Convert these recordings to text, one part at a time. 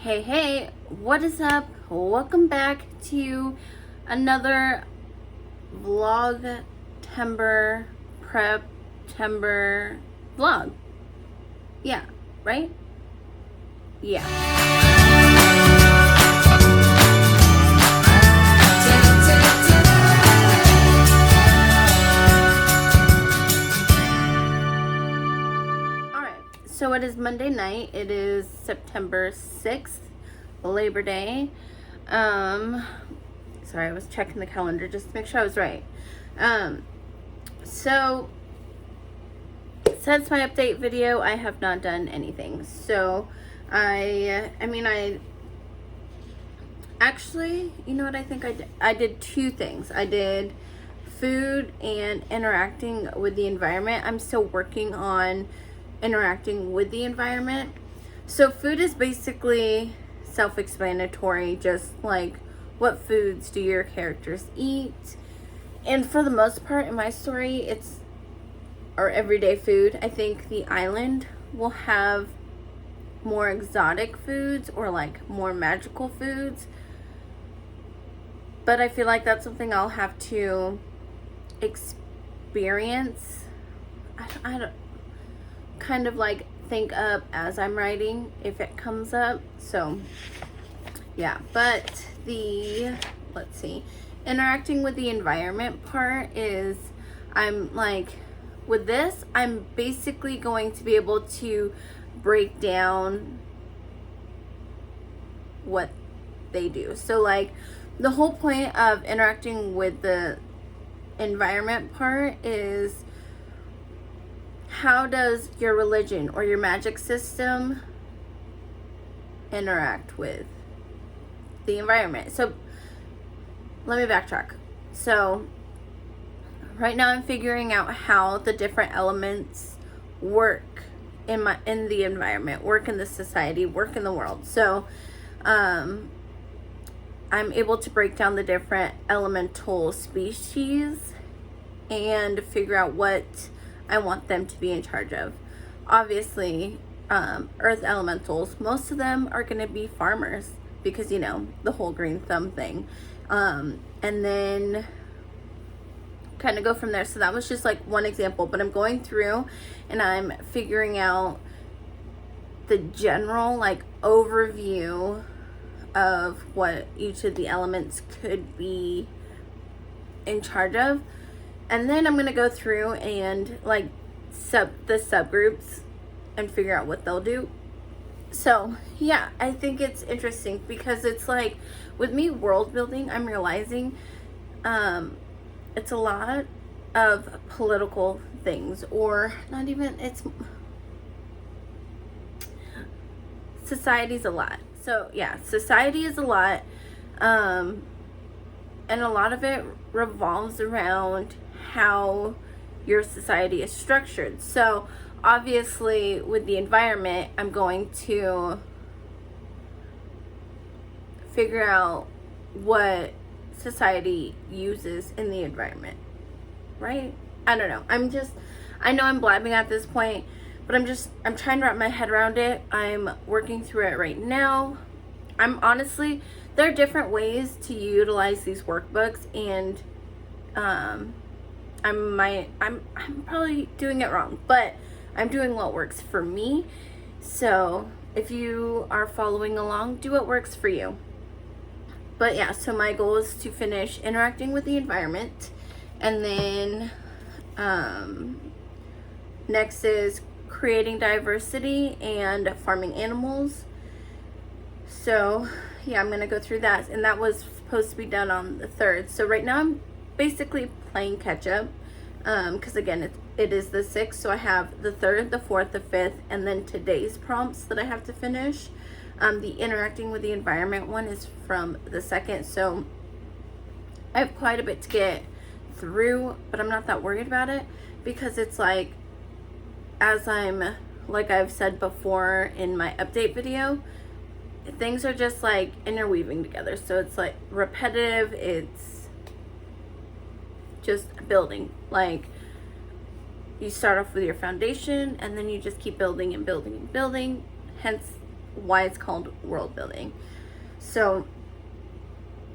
Hey, what is up? Welcome back to another PrepTember vlog. Yeah, right? Yeah. So it is Monday night. It is September 6th, Labor Day. Sorry, I was checking the calendar just to make sure I was right. So since my update video, I have not done anything. So I actually, you know what I think I did? I did two things. I did food and interacting with the environment. I'm still working on interacting with the environment. So food is basically self-explanatory, just like what foods do your characters eat. And for the most part in my story, it's our everyday food. I think the island will have more exotic foods or like more magical foods, but I feel like that's something I'll have to experience. I don't kind of like think up as I'm writing if it comes up. So yeah, but let's see, interacting with the environment part is, I'm like, with this, I'm basically going to be able to break down what they do. So like the whole point of interacting with the environment part is, how does your religion or your magic system interact with the environment? So let me backtrack. So right now I'm figuring out how the different elements work in the environment, work in the society, work in the world. So I'm able to break down the different elemental species and figure out what I want them to be in charge of. Obviously, earth elementals, most of them are going to be farmers because, you know, the whole green thumb thing. And then kind of go from there. So that was just like one example, but I'm going through and I'm figuring out the general like overview of what each of the elements could be in charge of. And then I'm going to go through and like the subgroups and figure out what they'll do. So yeah, I think it's interesting because it's like, with me world building, I'm realizing it's a lot of political things, or not even, it's society's a lot. So yeah, society is a lot. And a lot of it revolves around how your society is structured. So obviously with the environment, I'm going to figure out what society uses in the environment, right? I don't know. I know I'm blabbing at this point, but I'm trying to wrap my head around it. I'm working through it right now. Honestly, there are different ways to utilize these workbooks, and I'm probably doing it wrong, but I'm doing what works for me. So if you are following along, do what works for you. But yeah, so my goal is to finish interacting with the environment, and then next is creating diversity and farming animals. So yeah, I'm gonna go through that, and that was supposed to be done on the 3rd. So right now I'm basically playing catch up, because again it is the 6th, so I have the 3rd, the 4th, the 5th, and then today's prompts that I have to finish. The interacting with the environment one is from the 2nd, so I have quite a bit to get through, but I'm not that worried about it, because it's like, as like I've said before in my update video, things are just like interweaving together. So it's like repetitive, it's just building. Like, you start off with your foundation and then you just keep building and building and building, hence why it's called world building. So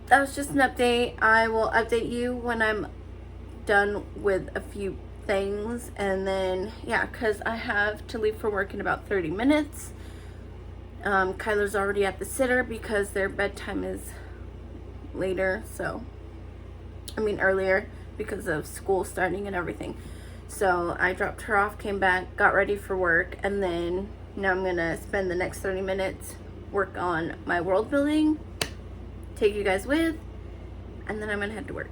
that was just an update. I will update you when I'm done with a few things, and then yeah, because I have to leave for work in about 30 minutes. Kyler's already at the sitter because their bedtime is later, so I mean earlier because of school starting and everything. So I dropped her off, came back, got ready for work, and then now I'm gonna spend the next 30 minutes work on my world building, take you guys with, and then I'm gonna head to work.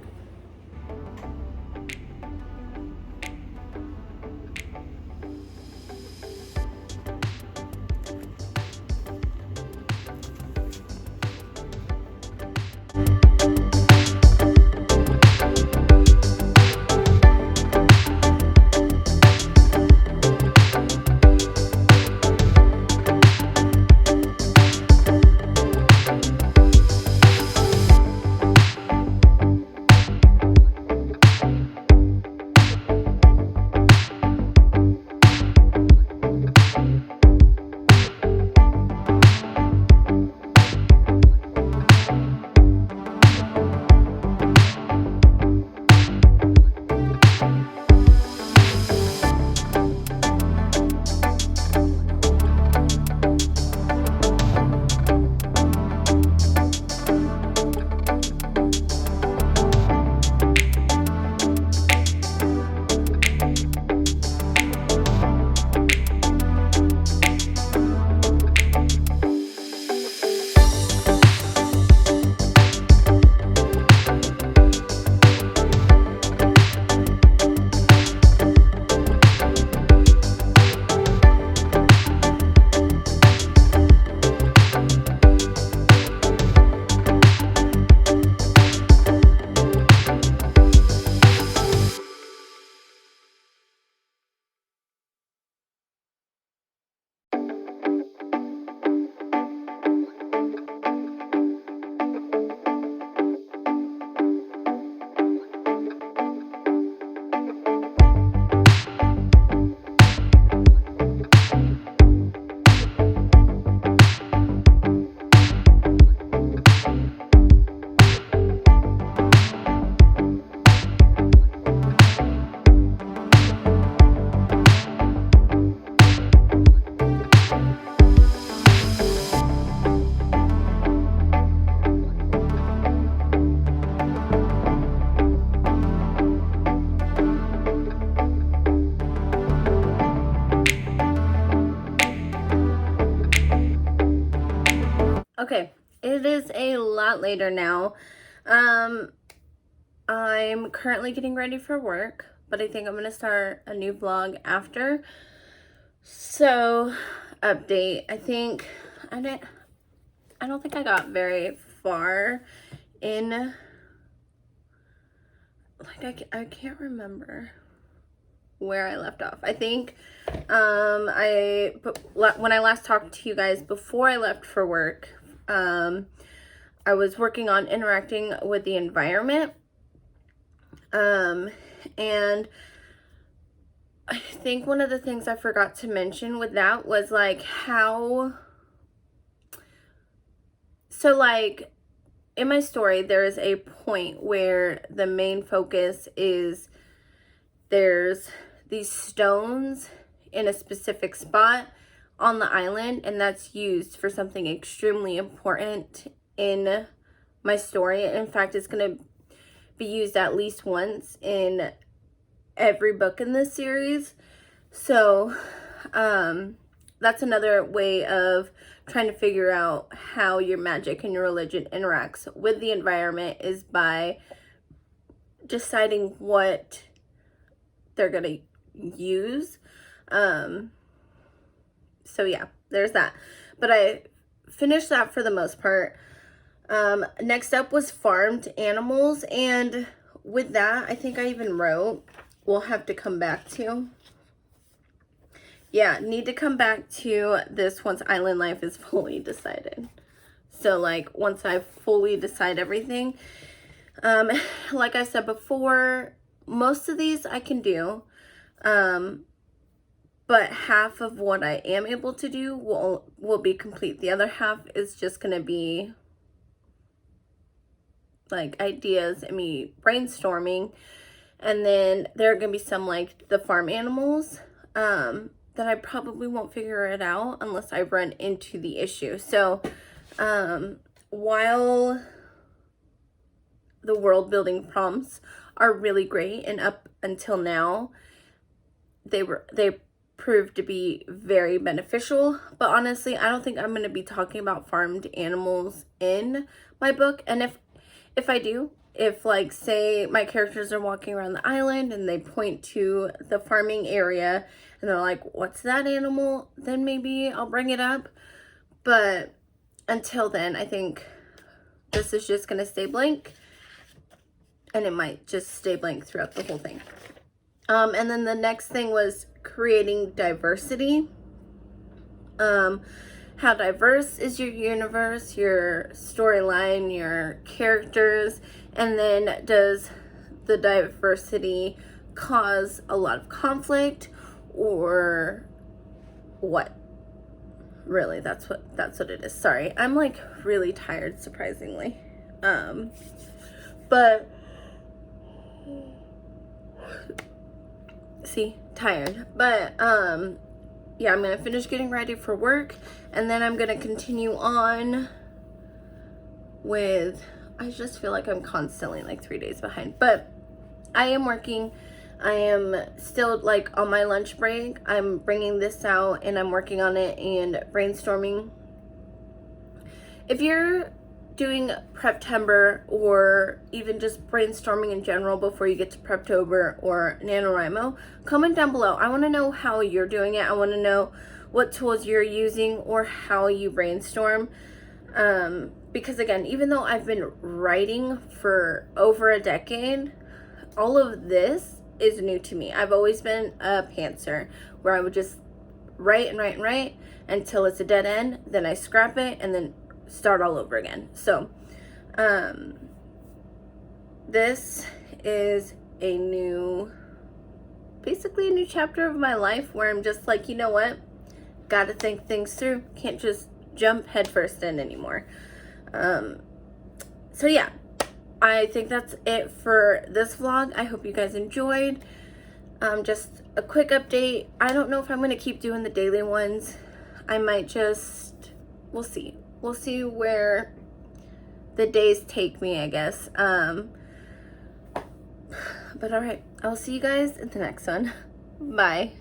Okay, it is a lot later now. I'm currently getting ready for work, but I think I'm gonna start a new vlog after. So, update. I don't think I got very far in, like, I can't remember where I left off. I think when I last talked to you guys before I left for work, I was working on interacting with the environment, and I think one of the things I forgot to mention with that was like so like in my story there is a point where the main focus is there's these stones in a specific spot on the island, and that's used for something extremely important in my story. In fact, it's going to be used at least once in every book in this series. So that's another way of trying to figure out how your magic and your religion interacts with the environment, is by deciding what they're going to use. So yeah, there's that. But I finished that for the most part. Next up was farmed animals, and with that, I think I even wrote, we'll have to come back to. Yeah, need to come back to this once island life is fully decided. So like once I fully decide everything. Like I said before, most of these I can do. but half of what I am able to do will be complete. The other half is just gonna be like ideas and me brainstorming, and then there are gonna be some like the farm animals that I probably won't figure it out unless I run into the issue. So while the world building prompts are really great, and up until now they proved to be very beneficial, but honestly I don't think I'm going to be talking about farmed animals in my book. And if I do, if like say my characters are walking around the island and they point to the farming area and they're like, what's that animal, then maybe I'll bring it up. But until then, I think this is just going to stay blank, and it might just stay blank throughout the whole thing. And then the next thing was creating diversity. How diverse is your universe, your storyline, your characters, and then does the diversity cause a lot of conflict or what? Really, that's what it is. Sorry, I'm like really tired, surprisingly. But see, tired. But yeah, I'm gonna finish getting ready for work, and then I'm gonna continue on with, I just feel like I'm constantly like 3 days behind, but I am working. I am still like on my lunch break. I'm bringing this out and I'm working on it and brainstorming. If you're doing PrepTember or even just brainstorming in general before you get to PrepTember or NaNoWriMo, comment down below. I want to know how you're doing it. I want to know what tools you're using or how you brainstorm. Because again, even though I've been writing for over a decade, all of this is new to me. I've always been a pantser where I would just write and write and write until it's a dead end, then I scrap it and then start all over again. So this is basically a new chapter of my life where I'm just like, you know what, gotta think things through, can't just jump headfirst in anymore. So yeah, I think that's it for this vlog. I hope you guys enjoyed. Just a quick update. I don't know if I'm going to keep doing the daily ones. I might just, we'll see. We'll see where the days take me, I guess. But alright, I'll see you guys in the next one. Bye.